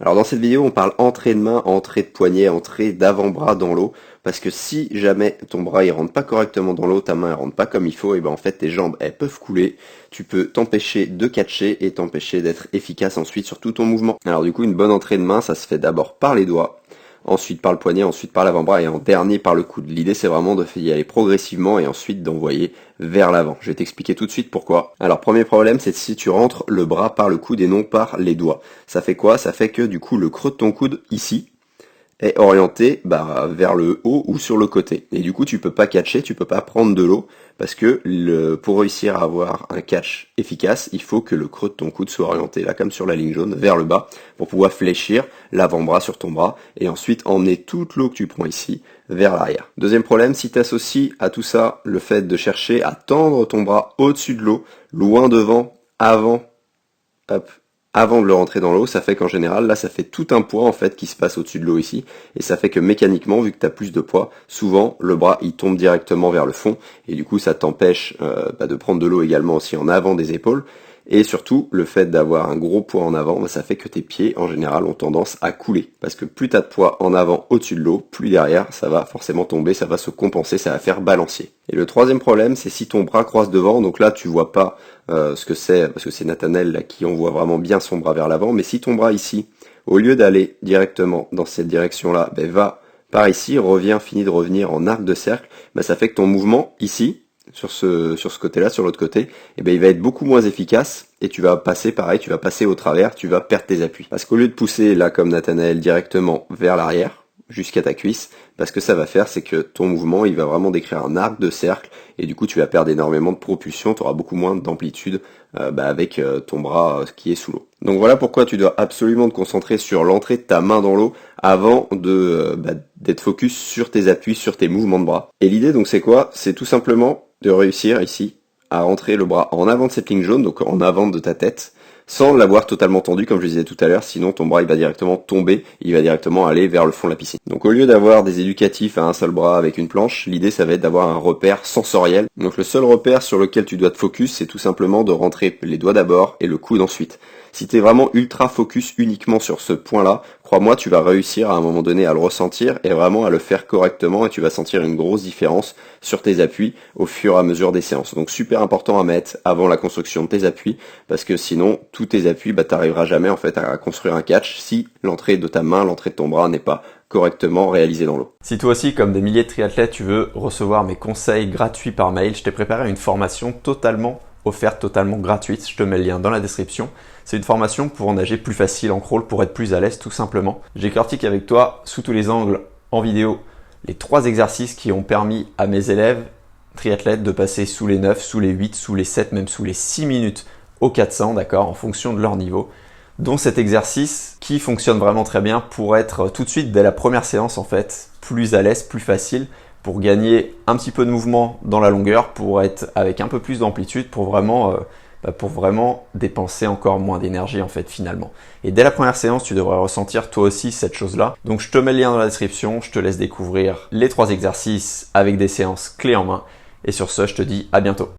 Alors dans cette vidéo, on parle entrée de main, entrée de poignet, entrée d'avant-bras dans l'eau, parce que si jamais ton bras il rentre pas correctement dans l'eau, ta main elle rentre pas comme il faut, et ben en fait tes jambes elles peuvent couler, tu peux t'empêcher de catcher et t'empêcher d'être efficace ensuite sur tout ton mouvement. Alors du coup une bonne entrée de main, ça se fait d'abord par les doigts, ensuite par le poignet, ensuite par l'avant-bras et en dernier par le coude. L'idée c'est vraiment de y aller progressivement et ensuite d'envoyer vers l'avant. Je vais t'expliquer tout de suite pourquoi. Alors premier problème, c'est si tu rentres le bras par le coude et non par les doigts. Ça fait quoi? Ça fait que du coup le creux de ton coude ici est orienté vers le haut ou sur le côté. Et du coup, tu peux pas catcher, tu peux pas prendre de l'eau parce que pour réussir à avoir un catch efficace, il faut que le creux de ton coude soit orienté là comme sur la ligne jaune vers le bas pour pouvoir fléchir l'avant-bras sur ton bras et ensuite emmener toute l'eau que tu prends ici vers l'arrière. Deuxième problème, si tu associes à tout ça le fait de chercher à tendre ton bras au-dessus de l'eau, loin devant, hop, avant de le rentrer dans l'eau, ça fait qu'en général, là, ça fait tout un poids en fait qui se passe au-dessus de l'eau ici, et ça fait que mécaniquement, vu que tu as plus de poids, souvent le bras il tombe directement vers le fond, et du coup ça t'empêche de prendre de l'eau également aussi en avant des épaules, et surtout le fait d'avoir un gros poids en avant, ça fait que tes pieds en général ont tendance à couler, parce que plus tu as de poids en avant au-dessus de l'eau, plus derrière ça va forcément tomber, ça va se compenser, ça va faire balancier. Et le troisième problème, c'est si ton bras croise devant, donc là tu vois pas ce que c'est, parce que c'est Nathanaël là qui envoie vraiment bien son bras vers l'avant, mais si ton bras ici, au lieu d'aller directement dans cette direction-là, va par ici, finit de revenir en arc de cercle, ça fait que ton mouvement ici, sur ce côté-là, sur l'autre côté, il va être beaucoup moins efficace et tu vas passer pareil, tu vas passer au travers, tu vas perdre tes appuis. Parce qu'au lieu de pousser là comme Nathanaël directement vers l'arrière, jusqu'à ta cuisse, ce que ça va faire, c'est que ton mouvement, il va vraiment décrire un arc de cercle, et du coup, tu vas perdre énormément de propulsion, tu auras beaucoup moins d'amplitude avec ton bras qui est sous l'eau. Donc voilà pourquoi tu dois absolument te concentrer sur l'entrée de ta main dans l'eau avant d'être focus sur tes appuis, sur tes mouvements de bras. Et l'idée, donc, c'est quoi? C'est tout simplement de réussir ici à rentrer le bras en avant de cette ligne jaune, donc en avant de ta tête, sans l'avoir totalement tendu comme je disais tout à l'heure, sinon ton bras il va directement tomber, il va directement aller vers le fond de la piscine. Donc au lieu d'avoir des éducatifs à un seul bras avec une planche, l'idée ça va être d'avoir un repère sensoriel. Donc le seul repère sur lequel tu dois te focus, c'est tout simplement de rentrer les doigts d'abord et le coude ensuite. Si tu es vraiment ultra focus uniquement sur ce point-là, crois-moi, tu vas réussir à un moment donné à le ressentir et vraiment à le faire correctement et tu vas sentir une grosse différence sur tes appuis au fur et à mesure des séances. Donc super important à mettre avant la construction de tes appuis parce que sinon, tous tes appuis, t'arriveras jamais en fait à construire un catch si l'entrée de ta main, l'entrée de ton bras n'est pas correctement réalisée dans l'eau. Si toi aussi, comme des milliers de triathlètes, tu veux recevoir mes conseils gratuits par mail, je t'ai préparé une formation totalement offerte, totalement gratuite. Je te mets le lien dans la description. C'est une formation pour nager plus facile en crawl, pour être plus à l'aise tout simplement. J'écarte avec toi sous tous les angles en vidéo les 3 exercices qui ont permis à mes élèves triathlètes de passer sous les 9, sous les 8, sous les 7, même sous les 6 minutes au 400, d'accord, en fonction de leur niveau, dont cet exercice qui fonctionne vraiment très bien pour être tout de suite dès la première séance en fait plus à l'aise, plus facile, pour gagner un petit peu de mouvement dans la longueur, pour être avec un peu plus d'amplitude, pour vraiment dépenser encore moins d'énergie en fait finalement. Et dès la première séance, tu devrais ressentir toi aussi cette chose-là. Donc je te mets le lien dans la description, je te laisse découvrir les 3 exercices avec des séances clés en main. Et sur ce, je te dis à bientôt.